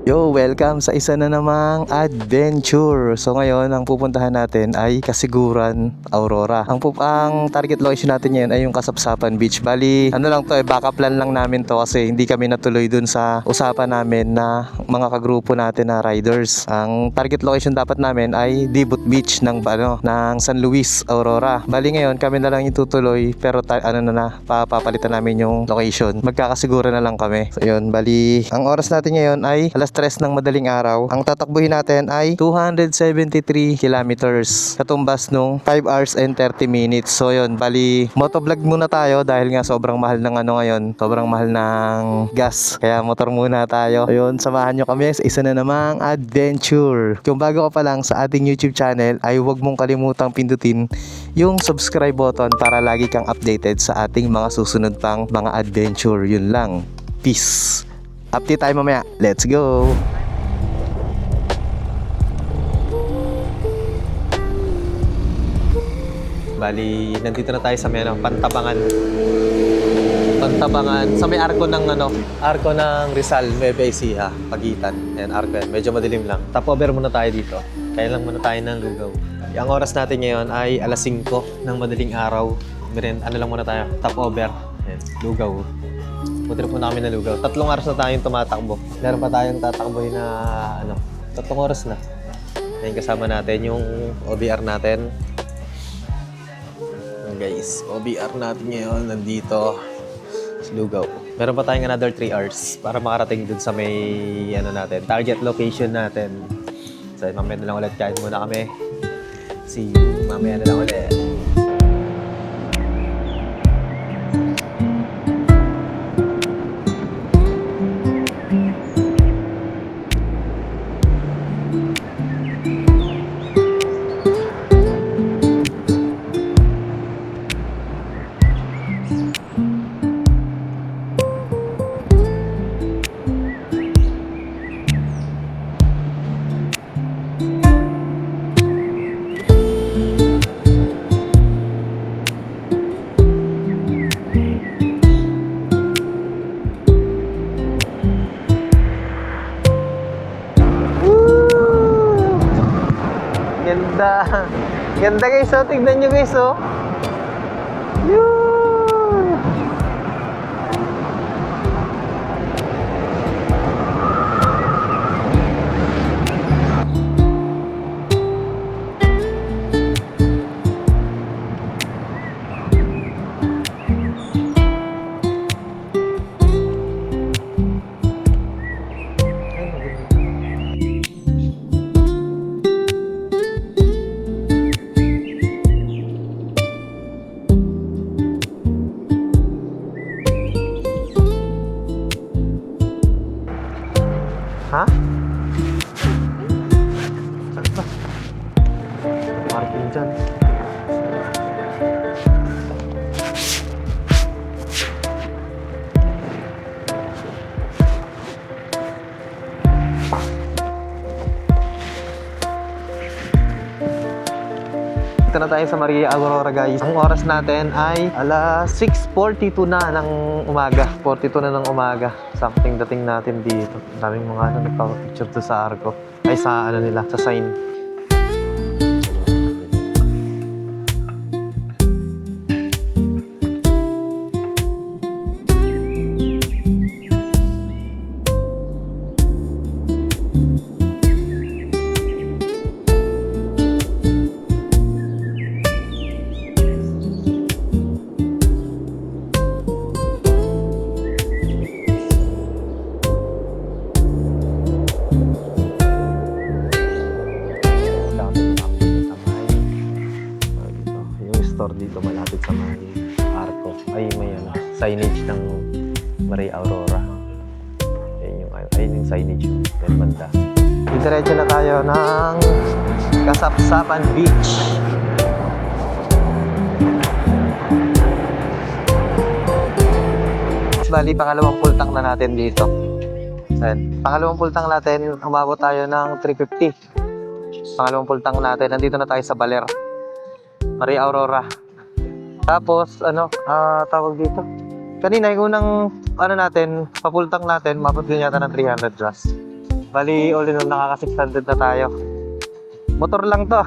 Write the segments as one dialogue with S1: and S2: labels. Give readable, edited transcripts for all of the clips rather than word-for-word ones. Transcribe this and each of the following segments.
S1: Yo, welcome sa isa na namang adventure. So ngayon, ang pupuntahan natin ay Kasiguran, Aurora. Ang target location natin ngayon ay yung Kasapsapan Beach. Bali, ano lang to, backup plan lang namin to kasi hindi kami natuloy dun sa usapan namin na mga kagrupo natin na riders. Ang target location dapat namin ay Dibut Beach ng San Luis, Aurora. Bali ngayon, kami na lang itutuloy pero papalitan namin yung location. Magkakasigura na lang kami. So yun, bali, ang oras natin ngayon ay alas 3 ng madaling araw. Ang tatakbuhin natin ay 273 kilometers. Katumbas nung 5 hours and 30 minutes. So yun, bali motovlog muna tayo dahil nga sobrang mahal ng ngayon. Sobrang mahal ng gas. Kaya motor muna tayo. Ayun, samahan nyo kami sa isa na namang adventure. Kung bago ka pa lang sa ating YouTube channel ay huwag mong kalimutang pindutin yung subscribe button para lagi kang updated sa ating mga susunod pang mga adventure. Yun lang. Peace. Update tayo mamaya. Let's go! Bali, nandito na tayo sa Pantabangan. Pantabangan. Sa may arko ng Rizal, Nueva Ecija, Pagitan. Ayan, arko yan. Medyo madilim lang. Stopover muna tayo dito. Kaya lang muna tayo ng lugaw. Ang oras natin ngayon ay alas 5 ng madaling araw. Ano lang muna tayo. Stopover. Ayan, lugaw. Putrip muna kami na lugaw. 3 oras na tayong tumatakbo. Meron pa tayong tatakboy na 3 oras na. Ayan, kasama natin yung OBR natin. Ayan guys, OBR natin ngayon nandito sa lugaw. Meron pa tayong another 3 hours para makarating dun sa may target location natin. So mamaya na lang ulit, kain muna kami. See you mamaya na lang ulit. Ganda. Ganda guys, oh. Tignan nyo guys, oh. Yun. Ha? Saan ba? Parking dyan. Dito na tayo sa Maria Aurora guys. Ang oras natin ay alas 6:42 na ng umaga. 42 na ng umaga. Saking dating natin dito. Daming mga nagpapapicture to sa arko. Ay sa sa sign. Dito malapit sa may arko ay may signage ng Maria Aurora. Ayun yung signage yung banda. Diretso na tayo ng Kasapsapan Beach. Bali, pangalawang pultang na natin dito. Pangalawang pultang natin, umabot tayo ng 350. Pangalawang pultang natin, nandito na tayo sa Baler, Maria Aurora. Tapos, tawag dito. Kanina, yung unang, papultang natin, mabot din yata ng 300 plus. Bali, all in all, nakaka 600 na tayo. Motor lang to.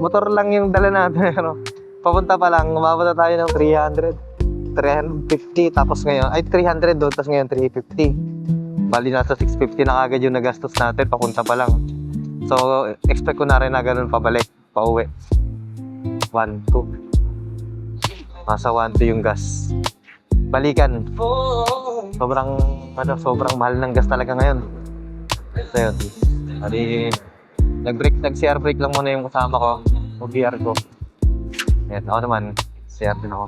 S1: Motor lang yung dala natin. Ano? Papunta pa lang, umabot na tayo ng 300. 350, tapos ngayon, ay 300 doon, tapos ngayon 350. Bali, nasa 650 na agad yung nagastos natin, papunta pa lang. So, expect ko na rin na ganun pabalik, pauwi. 1, 2. Nasa 1, 2 yung gas. Balikan. Sobrang mahal ng gas talaga ngayon. So yun. Bali, nag-CR break lang muna yung kasama ko. O BR ko. Ayan, ako naman. CR din ako.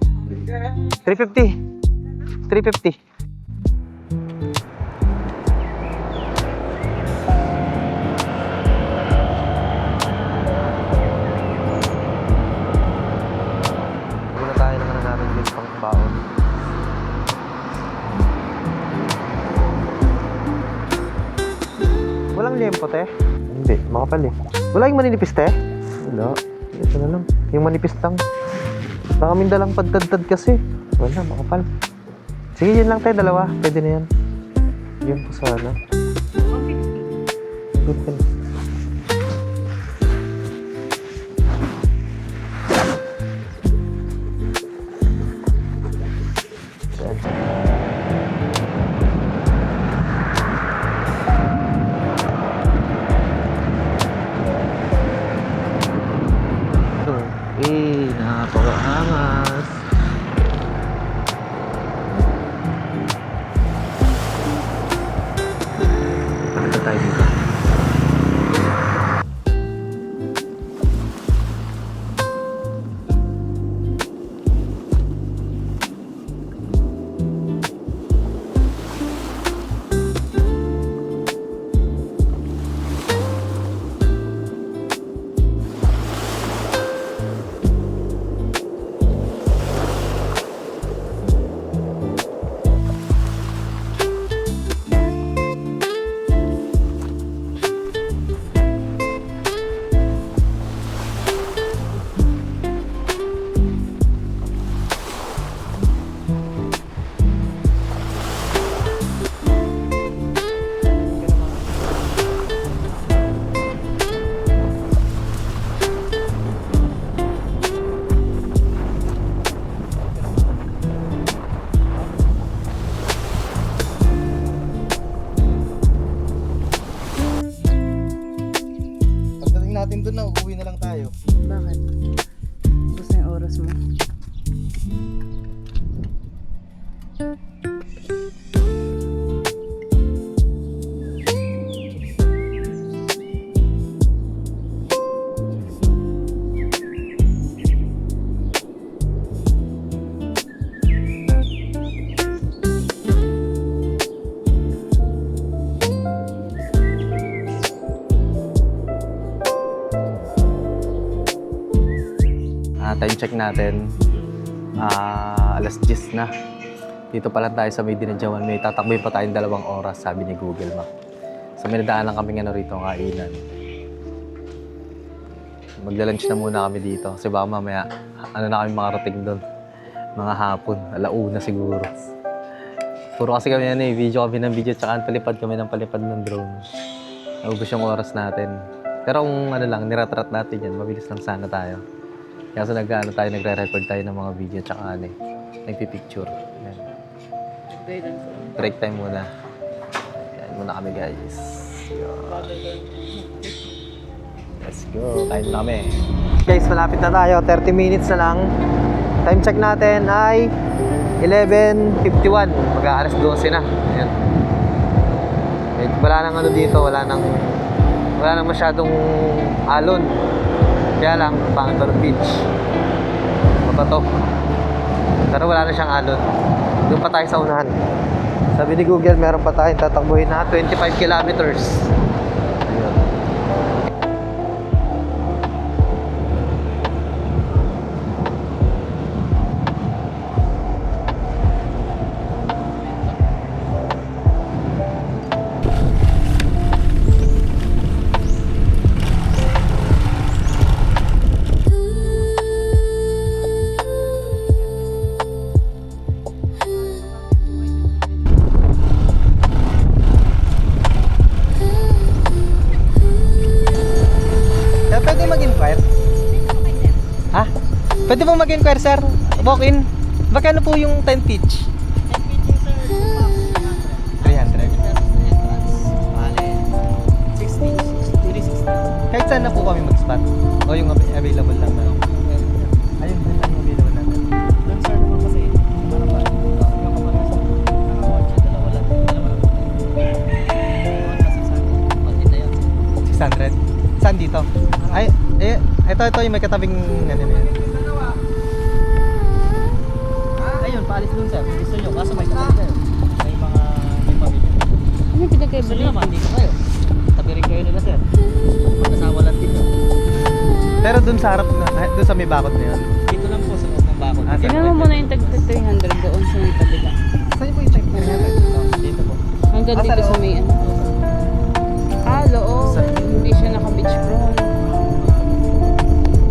S1: 350. 350. Muna tayo naman namin din pang baon. Walang lempo, te? Hindi, makapal eh. Wala yung maninipis, te? Wala. Ito na lang. Yung manipis lang. Nakaminda lang pagtad-tad kasi. Wala, makapal. Sige, yun lang, te. Dalawa. Pwede na yan. Yun po sana. Good ka na. Napakaangas. Pakita tayo dito. Natin doon na uuwi na lang tayo.
S2: Bakit? Gusto yung oras mo?
S1: Time check natin, alas 10 na. Dito pa lang tayo sa May Dinadyawan. May tatakboy pa tayong 2 oras, sabi ni Google Map. So may nadaan lang kami rito, kainan. Magla-lunch na muna kami dito. Kasi baka mamaya, na kami makarating doon. Mga hapon, alauna siguro. Puro kasi kami video kami ng video, tsaka palipad kami ng palipad ng drone. Naubos yung oras natin. Pero kung niratrat natin yan, mabilis lang sana tayo. Kaya tayo, nagre-record tayo ng mga video tsaka nagpipicture. Yan. Break time muna. Yan muna kami, guys. Let's go. Kain na kami. Guys, malapit na tayo. 30 minutes na lang. Time check natin ay 11:51. Mag-aalas 12 na. Ayan. Wala nang dito. Wala nang masyadong alon. Kaya lang, pangit ng beach. Mabato. Pero wala na siyang alon. Doon pa tayo sa unahan. Sabi ni Google, meron pa tayong tatakbuhin na 25 kilometers. Ayun. Pwede po mag-inquire, sir. Walk-in. Magkano po yung 10 pitch? 300. Kahit saan na po kami mag-spot? O yung available lang na? Ayun, yun lang yung available natin.
S3: Doon sir naman kasi, para ba? Yung kapag sa kotse, dalawa lang.
S1: 600? Saan dito? Ay, ito yung may katabing ano na yan.
S3: Ayun, paalis doon sir. Gusto nyo, kaso may tabi kayo. May pamilya.
S2: Ano yung pinagkaiba
S3: Gusto nyo
S2: dito?
S3: naman, dito kayo. Tabi rin kayo nila sir. Magkasama lang dito.
S1: Pero dun sa harap, dun sa may bakod na yun.
S3: Dito lang po sa loob ng bakod.
S1: Ah,
S2: Tingnan mo muna yung tag 300 doon sa may kabila.
S1: Saan po yung check na yan?
S3: Dito po.
S2: Hanggang dito sa may ano. Ah, loob. Hindi siya naka-beach front.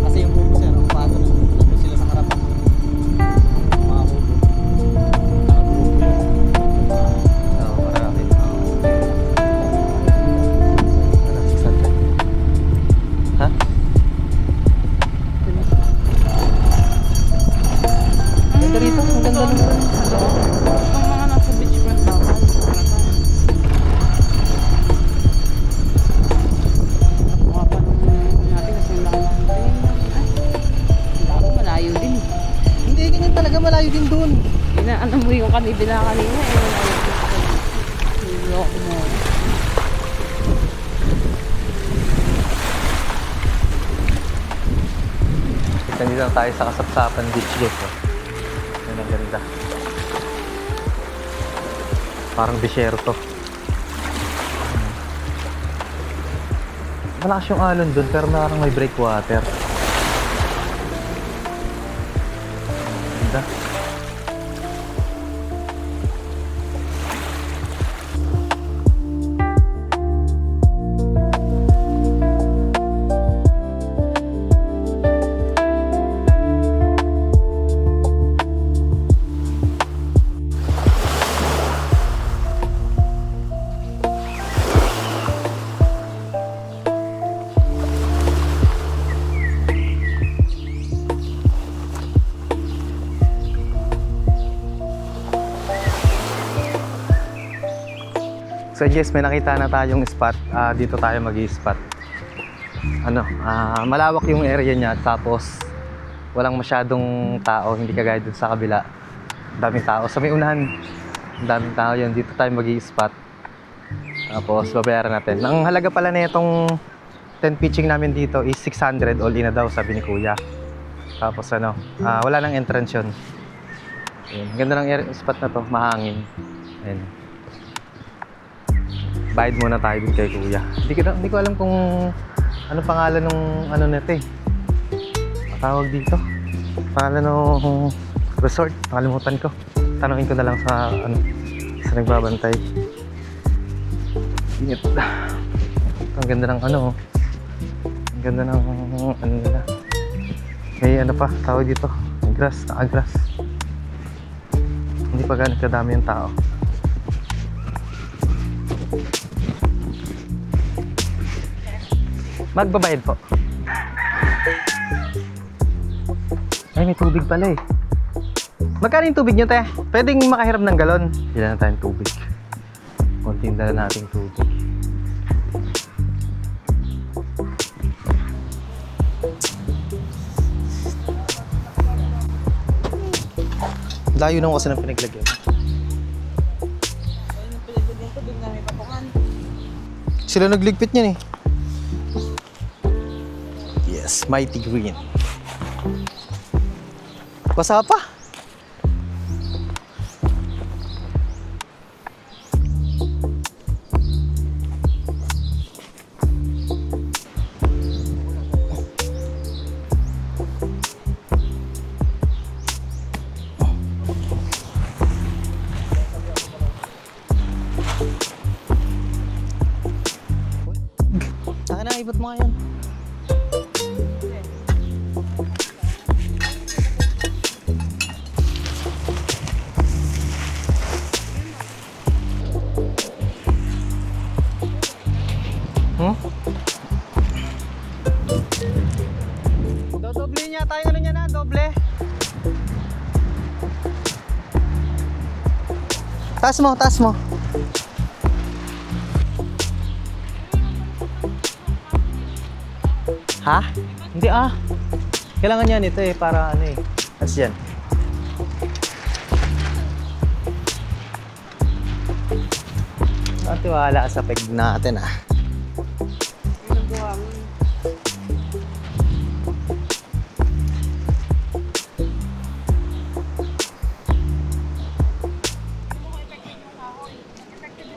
S3: Kasi yung kubo sir, ang pato na. Nandun sila sa harapan. Mga kubo. Nakakubo yun.
S1: Oo, marami. Ano, 600? Ha? Ganda rito, ang ganda naman.
S2: Itong mga nasa beach front bawal. Nakuha pa nung natin kasi yung laki ng malayo din.
S1: Hindi, ganyan talaga, malayo din dun.
S2: Inaano mo yung kanibila kanina eh. Niloko mo.
S1: Nandito lang tayo sa Kasapsapan Beach guys. Oh. Yan ang ganda. Parang disyerto. Malakas yung alon dun pero parang may breakwater. Ganda. So yes, may nakita na tayong spot. Dito tayo mag-i-spot. Ano, malawak yung area niya tapos walang masyadong tao, hindi kagaya dun sa kabila. Daming tao. Sa may unahan, daming tao yun. Dito tayo mag-i-spot. Tapos babayaran natin. Ang halaga pala na itong 10 pitching namin dito is 600 all in na daw, sabi ni Kuya. Tapos ano, wala nang entrance yun. Ayun. Ganda ng spot na to, mahangin. Ayun. Bayad muna tayo dun kay Kuya. Hindi ko alam kung ano pangalan nung ano nito eh. Tawag dito. Pangalan nung resort. Nakalimutan ko. Tanungin ko na lang sa ano, sa nagbabantay. Ingat. Ang ganda ng ano. Ang ganda ng ano nila. May ano pa, tawag dito. Grass, naka-grass. Hindi pa ganit kadami yung tao. Magbabayad po. Ay, may tubig pala eh. Magkano yung tubig nyo, te? Pwedeng makahiram ng galon. Ilan na tayong tubig. Konting dala nating tubig. Layo nung kasi ng pinaglagyan. Sila nagligpit niyan eh. Yes, mighty green. Basa pa. Saan na, ibot mo ngayon. Dodoble niya tayo ano niya na, doble. Taas mo, taas mo. Ha? Hindi Kailangan yan ito para ano Tapos yan. Tiwala sa peg natin
S2: Nagawa mo.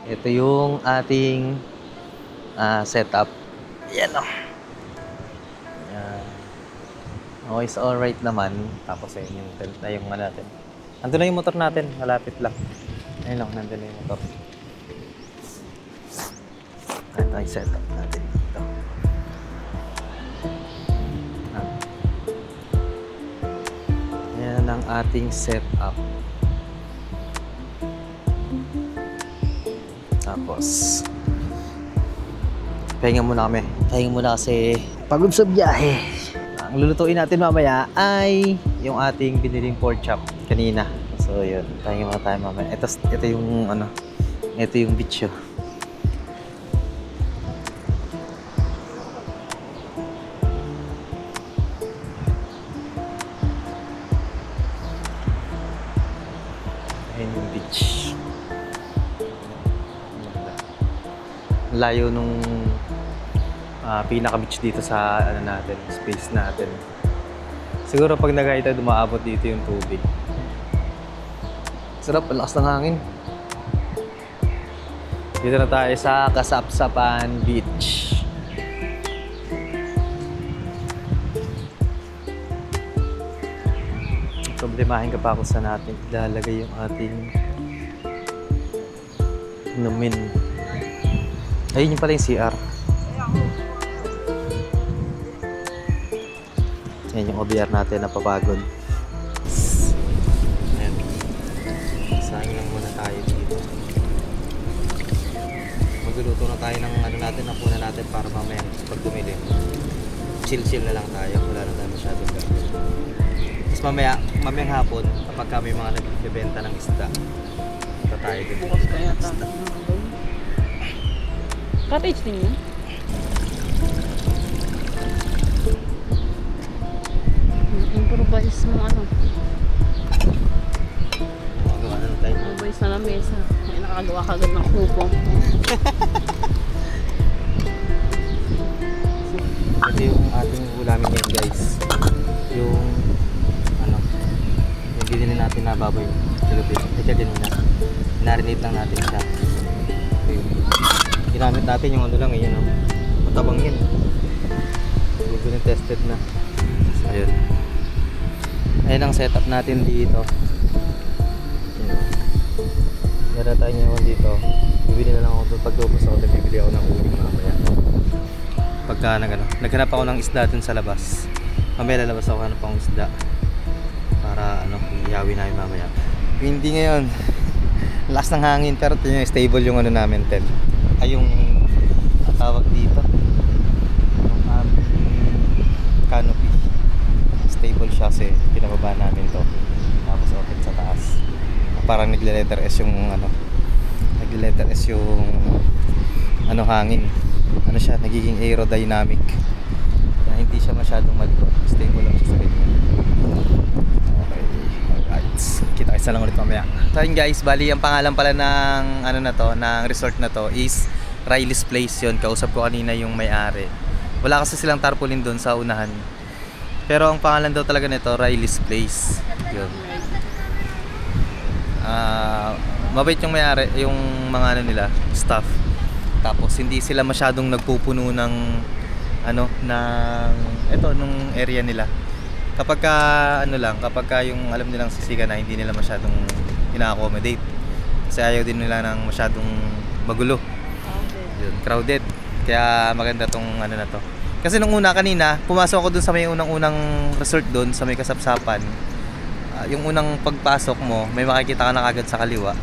S1: Ito yung ating setup. Yan Yan. Okay, so alright naman. Tapos yung tent na yung natin. Nandun na yung motor natin. Malapit lang. Ayun lang, nandun na yung motor. Ito yung setup natin dito. Yan ang ating setup. Tapos pahinga muna kami. Pahinga muna kasi pagod sa biyahe. Ang lulutuin natin mamaya ay yung ating biniling pork chop kanina. So yun, pahinga muna tayo mamaya. Ito yung ito yung bitcho. Ayun yung beach. Layo nung pinaka-beach dito sa space natin. Siguro pag nagaita dumaabot dito yung tubig. Sarap, ang lakas ng hangin. Dito na tayo sa Kasapsapan Beach. Problemahin ka pa kung saan natin ilalagay yung ating inumin. Ayun yung pala yung CR. Ayan yung OBR natin na papagod. Ayan. Saan lang muna tayo dito. Magluluto na tayo ng natin, ng puna natin para mamaya pag tumili. Chill na lang tayo. Wala na tayo masyadong gagawin. Tapos mamayang hapon, kapag kami mga nagbibenta ng isda, ito tayo dito.
S2: Bukas kaya tayo. Cottage din yun? Improvise mo
S1: Magawa na tayo.
S2: Improvise na lamesa. May nakagawa kagad ng kubo.
S1: Ito yung ating ulamin ngayon guys. Yung binili natin na baboy. Ito ganina. Narinate lang natin siya. Ginamit natin yung lang matabang yun. Google and tested na. So, ayun. Ayun ang setup natin dito. Meron tayo ngayon dito. Bibili na lang ako doon. Pag ubos ako doon, bibili ako ng uling mamaya. Pagka naghanap ako ng isda dun sa labas. Mamaya lalabas ako hanap akong isda. Para ihawi namin mamaya. Hindi ngayon. Lakas ng hangin pero stable yung namin tent. Ay yung tawag dito. Yung canopy. Stable siya kasi pinababa namin to. Tapos open sa taas. Parang nagle-letter S yung nagle-letter S yung hangin. Siya nagiging aerodynamic. Kaya hindi siya masyadong malikot. Stable lang siya sa ganyan. Okay. Alright. Kita kayo lang ulit mamaya. So yun guys, bali ang pangalan pala ng ng resort na to is Riley's Place yun. Kausap ko kanina yung may-ari. Wala kasi silang tarpaulin doon sa unahan. Pero ang pangalan daw talaga nito, Riley's Place. Yun. Mabait yung may-ari, yung mga nila, staff. Tapos hindi sila masyadong nagpupuno ng nung area nila. Kapag yung alam nilang sisiga na hindi nila masyadong ina-accommodate. Kasi ayaw din nila ng masyadong magulo. Yun, crowded. Kaya maganda tong na to. Kasi nung kanina, pumasok ako dun sa may unang resort dun sa may Kasapsapan. Yung unang pagpasok mo, may makikita ka na kagad sa kaliwa.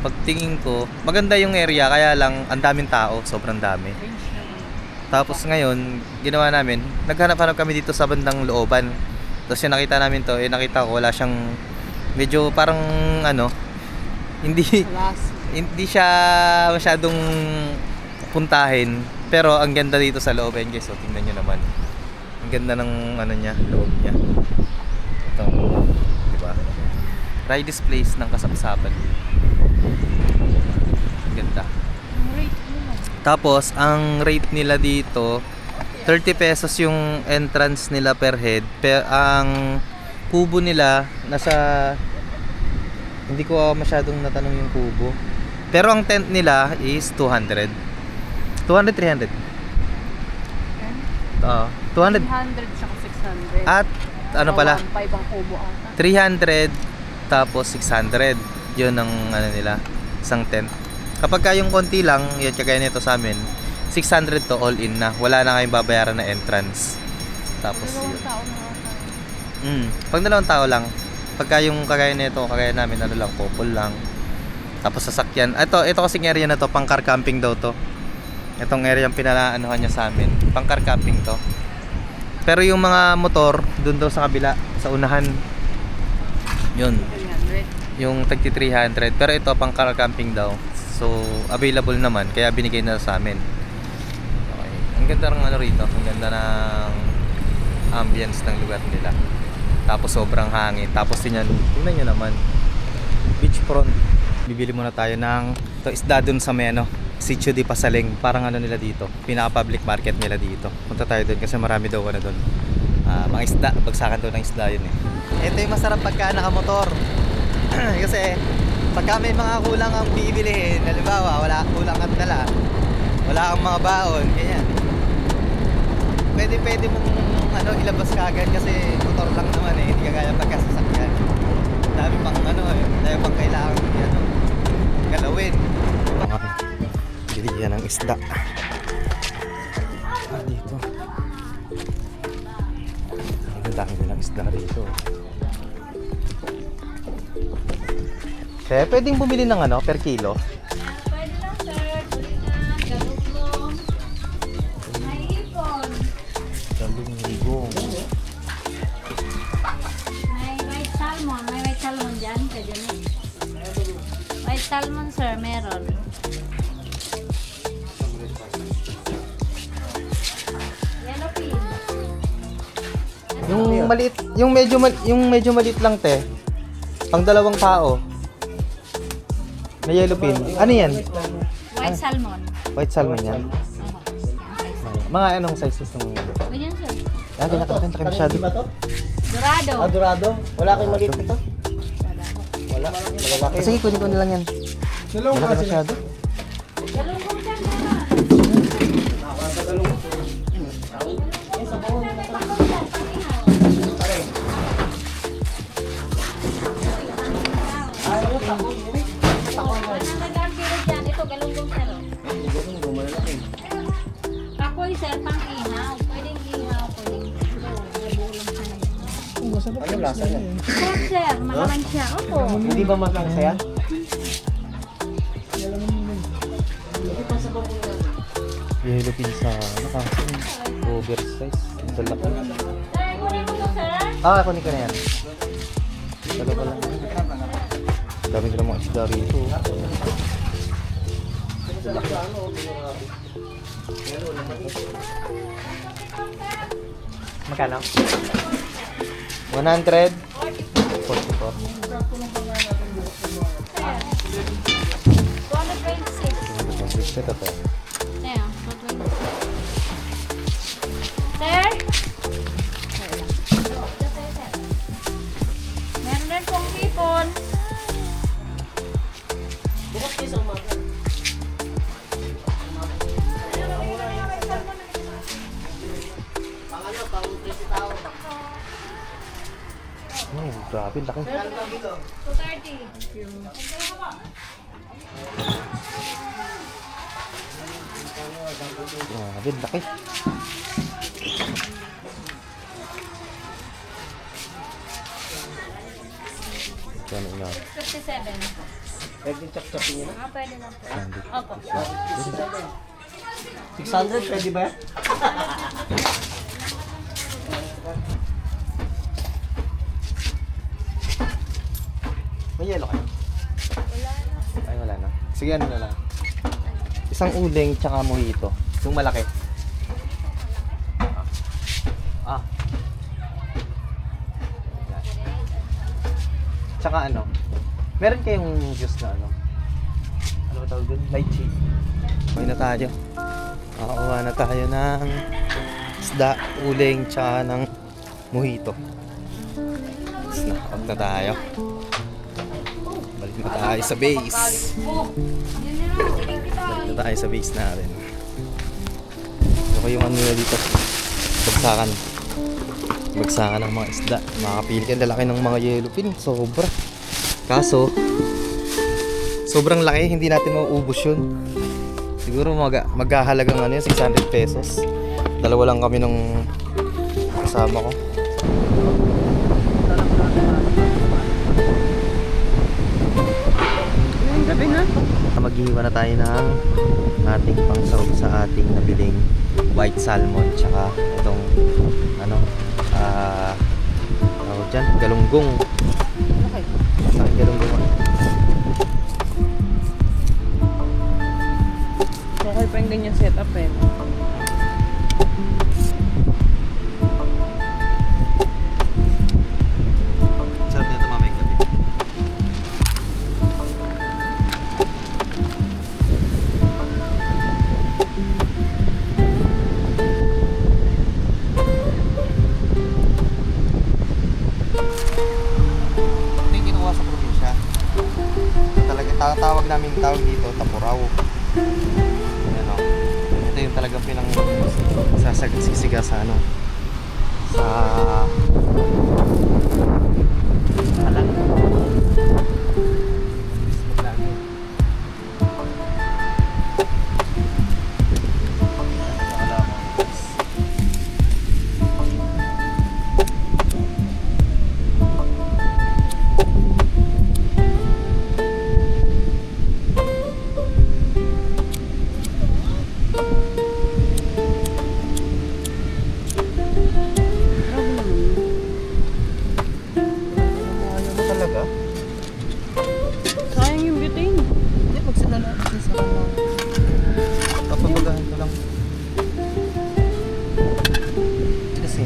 S1: Pagtingin ko, maganda yung area, kaya lang ang daming tao, sobrang dami. Tapos ngayon, ginawa namin, naghanap-hanap kami dito sa bandang looban. Tapos yung nakita namin to, nakita ko wala siyang medyo parang Hindi
S2: Last.
S1: hindi siya masyadong puntahin, pero ang ganda dito sa loob yan guys. So tingnan niyo naman. Ang ganda ng ano niya, loob niya. Ito, di ba? Riders Place ng Kasapsapan. Ang ganda.
S2: Ang rate nila.
S1: Tapos, ang rate nila dito, 30 pesos yung entrance nila per head. Ang kubo nila, nasa... Hindi ko masyadong natanong yung kubo. Pero ang tent nila is 200. 200, 300. Oo, 200.
S2: 100 saka 600.
S1: At, ano pala,
S2: 1.5 ang kubo ata.
S1: 300 tapos 600. Yun ang ano nila, isang tent. Kapag ka yung konti lang, yun kagaya nito sa amin, 600 to all in na. Wala na kayong babayaran na entrance. Tapos
S2: Dalawang
S1: yun.
S2: tao na ata.
S1: Pag dalawang tao lang, pagka yung kagaya nito, kagaya namin ano lang, couple lang. Tapos sasakyan. Ito kasing area na to, pang car camping daw to. Itong area yung pinalaanohan niya sa amin. Pang car camping to. Pero yung mga motor, dun daw sa kabila, sa unahan. Yun.
S2: 300.
S1: Yung tagti 300. Pero ito pang car camping daw. So, available naman. Kaya binigay na sa amin. Okay. Ang ganda ng ano rito. Ang ganda ng ambience ng lugar nila. Tapos sobrang hangin. Tapos tingnan nyo naman. Beachfront. Bibili muna tayo ng isda dun sa may ano, Sitio di Pasaling. Parang ano nila dito. Pinaka-public market nila dito. Punta tayo dun kasi marami daw ano dun. Mga isda. Bagsakan daw ng isda yun eh. Ito yung masarap pagka nakamotor. Kasi pagka may mga kulang ang bibilihin, halimbawa wala kulang at dala, wala kang mga baon, ganyan. Pwede mong ano, ilabas kagad kasi motor lang naman eh, hindi kagaya pagkasasakyan. Dami pang ano eh, dami pang kailangan ano, galawin. Bilihan ng isda. Dito. Ang dami ng isda dito. Kaya pwedeng bumili ng ano, per kilo.
S4: Pwede lang sir, buli na, galugong, may ipon,
S1: Dalong ligong.
S4: may white salmon dyan, pwede na. White salmon sir, meron. Yellow pin.
S1: Yung maliit, yung medyo maliit lang te. Pang dalawang tao. Na yellow pin. Ano yan?
S4: White salmon.
S1: White salmon yan. Mga anong sizes ng
S4: Ganyan sir.
S1: ganyan ka masyado.
S4: Dorado.
S3: Dorado? Wala kayong maliit nito? Wala. Malalaki.
S1: Sige, kunin ko na lang yan. Wala ka masyado.
S4: Galugong sir, meron. Nagdaan kilo dyan. Ito, galunggong sir. Kakoy sir, pang ihaw. Pwedeng ihaw, pwedeng nabulong sa
S3: Ano lasa niya?
S4: sarap sir, malamang siya. Opo.
S3: Hindi ba matangsa yan?
S1: Yellow pin sa oversize. Ang laki.
S4: Sir, kunin mo to sir.
S1: Kunin ko na yan. Dalawa lang. Dami ko namang isda rito. Magkano? 100? 44.
S4: 226.
S1: Ito to.
S4: Ayan, 226. Sir? Meron din pong hipon.
S3: Bukas kayo sa umaga. Pang ano, pang 30 tao.
S1: Oh, grabe, laki.
S4: 230.
S1: Grabe, laki. Kano na?
S4: 57.
S3: Pwede chop-chopin nyo na.
S4: Pwede lang po. Opo.
S3: 600, pwede ba?
S1: May yelo kayo?
S4: Wala na.
S1: Sige, ano na lang. Isang uling tsaka mojito. Yung malaki. Ah. Yan. Tsaka ano? Meron kayong juice na ano? Ano ba tawag dun? Lychee. Okay na tayo. Makakuha na tayo ng isda, uling, tsaka ng mojito. Snack na tayo. Balik na tayo sa base. Balik na tayo sa base natin. Okay yung ano na dito. Bagsakan. Bagsakan ng mga isda. Makakapili ka lalaki ng mga yellowfin. Sobra. Kaso, sobrang laki. Hindi natin mauubos yun. Siguro maghahalagang ano yun, 600 pesos. Dalawa lang kami ng kasama ko.
S2: Gabi na.
S1: Maghihiwa na tayo ng ating pangsahog sa ating nabiling white salmon tsaka itong ano tawag dyan, galunggong.
S2: Okay.
S1: Bakit galunggong?
S2: Okay pa yung ganyan setup eh.
S1: Sarap nito mamayang gabi. Ito yung kinuha sa probinsya. Talaga, tawag namin tawag dito, tapuraw. Ano, ito yung talagang sisiga sa ano, sa halang. Talaga?
S2: Sayang yung butane.
S1: Hindi, magsinala. Papabagahan ko lang. Kasi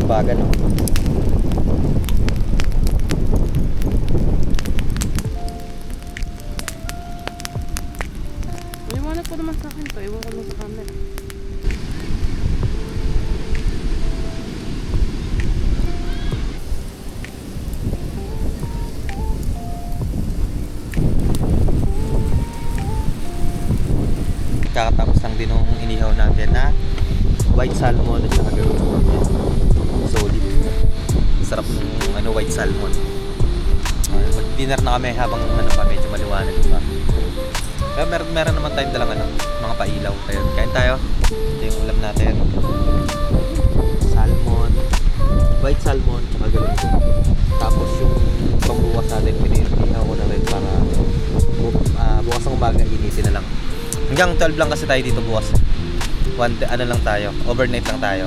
S1: bagan, no?
S2: Iwanag ko naman sa akin to. Iwan ko naman sa camera.
S1: Kakatapos lang din nung inihaw natin na white salmon at saka galunggong. Solid. Sarap ng ano, white salmon. Mag-dinner na kami habang ano pa, medyo maliwanag pa. Pero meron naman tayong dalang ano, mga pailaw. Ayun, kain tayo. Ito yung ulam natin. Salmon, white salmon, saka galunggong. Tapos yung pambukas natin, pininihaw ko na rin para bukas ng umaga, initin na lang. Hanggang 12 lang kasi tayo dito bukas. Ano lang tayo, overnight lang tayo.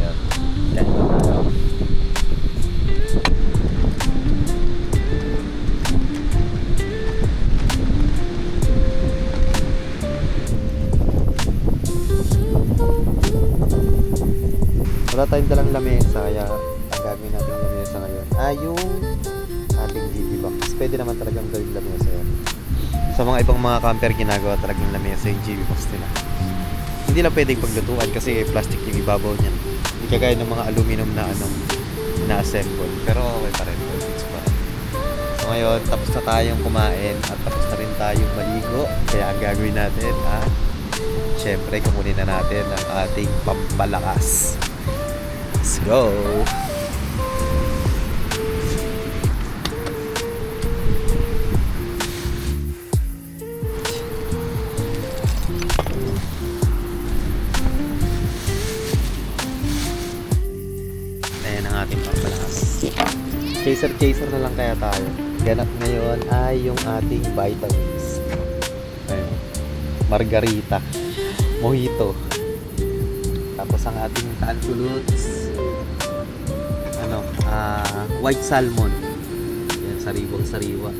S1: Yan. Kain lang tayo. Wala tayong dalang lamesa, kaya ang gagawin natin ng lamesa ngayon ay yung ating GG box. Pwede naman talagang gawin lamesa yan. Sa mga ibang mga camper, ginagawa talagang lamesa yung GV box nila. Hindi lang pwedeng paglutuan kasi plastic yung ibabaw niya. Hindi kagaya ng mga aluminum na na-assemble. Pero okay pa rin. It's pa rin. So, So ngayon, tapos na tayong kumain at tapos na rin tayong maligo. Kaya ang gagawin natin, syempre, kukunin na natin ang ating pampalakas. Let's go! Ayan ang ating pampalakas. Chaser na lang kaya tayo. Ganap ngayon ay yung ating vitamins. Ayun. Margarita. Mojito. Tapos ang ating tanfuluts. White salmon. Yan, sariwang sariwa.